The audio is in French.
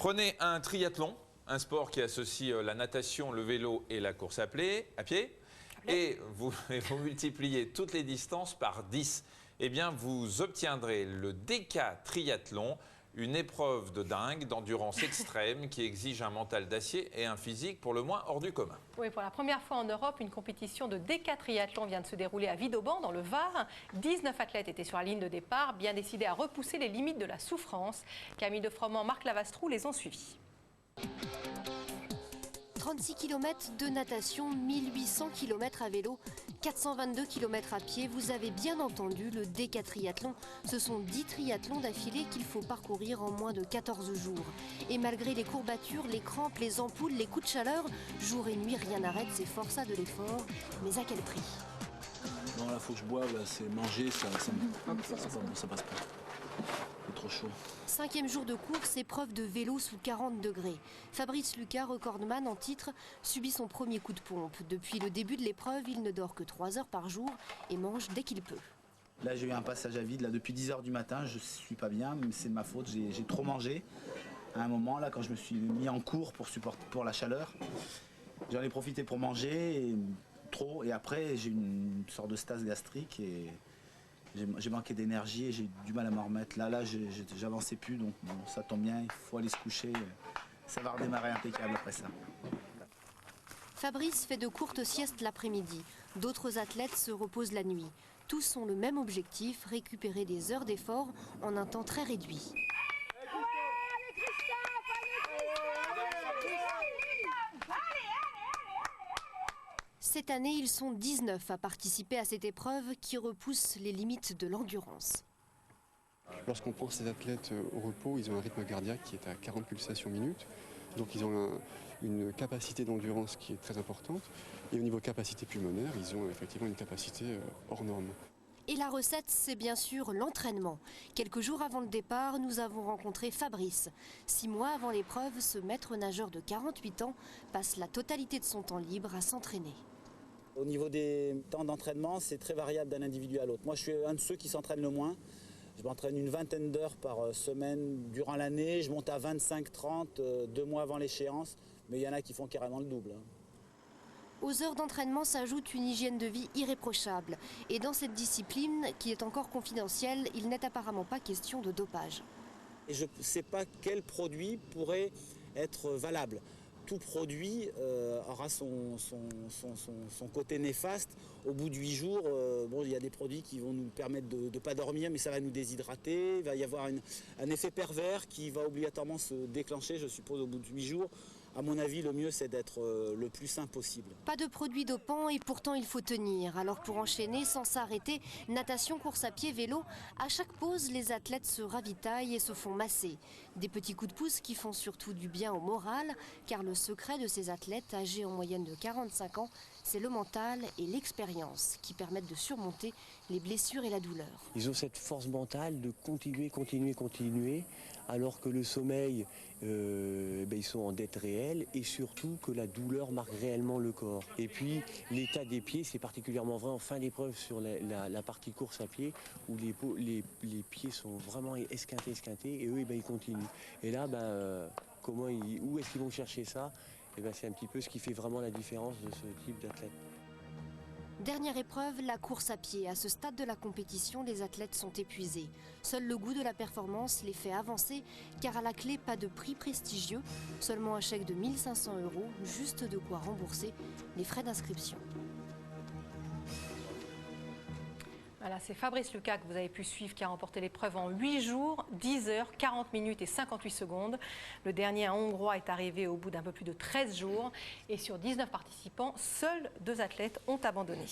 Prenez un triathlon, un sport qui associe la natation, le vélo et la course à pied, et vous multipliez toutes les distances par 10. Eh bien, vous obtiendrez le déca-triathlon, une épreuve de dingue, d'endurance extrême qui exige un mental d'acier et un physique pour le moins hors du commun. Oui, pour la première fois en Europe, une compétition de déca-triathlon vient de se dérouler à Vidauban, dans le Var. 19 athlètes étaient sur la ligne de départ, bien décidés à repousser les limites de la souffrance. Camille de Froment, Marc Lavastrou les ont suivis. 36 km de natation, 1800 km à vélo, 422 km à pied. Vous avez bien entendu le déca-triathlon. Ce sont 10 triathlons d'affilée qu'il faut parcourir en moins de 14 jours. Et malgré les courbatures, les crampes, les ampoules, les coups de chaleur, jour et nuit, rien n'arrête, c'est forçat de l'effort. Mais à quel prix? Non, là, faut que je boive, là, c'est manger, ça passe pas. C'est trop chaud. 5e jour de course, épreuve de vélo sous 40 degrés. Fabrice Lucas, recordman en titre, subit son premier coup de pompe. Depuis le début de l'épreuve, il ne dort que 3 heures par jour et mange dès qu'il peut. Là, j'ai eu un passage à vide. Là, depuis 10 heures du matin, je suis pas bien, mais c'est de ma faute. J'ai trop mangé. À un moment, là, quand je me suis mis en cours pour la chaleur, j'en ai profité pour manger trop. Et après, j'ai une sorte de stase gastrique et j'ai manqué d'énergie et j'ai du mal à m'en remettre. Là, j'avançais plus, donc bon, ça tombe bien, il faut aller se coucher. Ça va redémarrer impeccable après ça. Fabrice fait de courtes siestes l'après-midi. D'autres athlètes se reposent la nuit. Tous ont le même objectif, récupérer des heures d'effort en un temps très réduit. Cette année, ils sont 19 à participer à cette épreuve qui repousse les limites de l'endurance. Lorsqu'on prend ces athlètes au repos, ils ont un rythme cardiaque qui est à 40 pulsations minutes. Donc ils ont une capacité d'endurance qui est très importante. Et au niveau capacité pulmonaire, ils ont effectivement une capacité hors norme. Et la recette, c'est bien sûr l'entraînement. Quelques jours avant le départ, nous avons rencontré Fabrice. 6 mois avant l'épreuve, ce maître nageur de 48 ans passe la totalité de son temps libre à s'entraîner. Au niveau des temps d'entraînement, c'est très variable d'un individu à l'autre. Moi, je suis un de ceux qui s'entraînent le moins. Je m'entraîne une vingtaine d'heures par semaine durant l'année. Je monte à 25-30, 2 mois avant l'échéance. Mais il y en a qui font carrément le double. Aux heures d'entraînement s'ajoute une hygiène de vie irréprochable. Et dans cette discipline, qui est encore confidentielle, il n'est apparemment pas question de dopage. Et je ne sais pas quel produit pourrait être valable. Tout produit aura son côté néfaste. Au bout de 8 jours, bon, il y a des produits qui vont nous permettre de ne pas dormir, mais ça va nous déshydrater. Il va y avoir un effet pervers qui va obligatoirement se déclencher, je suppose, au bout de 8 jours. À mon avis, le mieux, c'est d'être le plus sain possible. Pas de produits dopants et pourtant il faut tenir. Alors pour enchaîner sans s'arrêter, natation, course à pied, vélo, à chaque pause, les athlètes se ravitaillent et se font masser. Des petits coups de pouce qui font surtout du bien au moral, car le secret de ces athlètes âgés en moyenne de 45 ans, c'est le mental et l'expérience qui permettent de surmonter les blessures et la douleur. Ils ont cette force mentale de continuer, alors que le sommeil, ils sont en dette réelle et surtout que la douleur marque réellement le corps. Et puis l'état des pieds, c'est particulièrement vrai en fin d'épreuve sur la partie course à pied où les pieds sont vraiment esquintés et eux ils continuent. Et là, où est-ce qu'ils vont chercher ça? C'est un petit peu ce qui fait vraiment la différence de ce type d'athlète. Dernière épreuve, la course à pied. À ce stade de la compétition, les athlètes sont épuisés. Seul le goût de la performance les fait avancer, car à la clé, pas de prix prestigieux, seulement un chèque de 1 500 €, juste de quoi rembourser les frais d'inscription. Voilà, c'est Fabrice Lucas que vous avez pu suivre qui a remporté l'épreuve en 8 jours, 10 heures, 40 minutes et 58 secondes. Le dernier, un Hongrois, est arrivé au bout d'un peu plus de 13 jours. Et sur 19 participants, seuls 2 athlètes ont abandonné.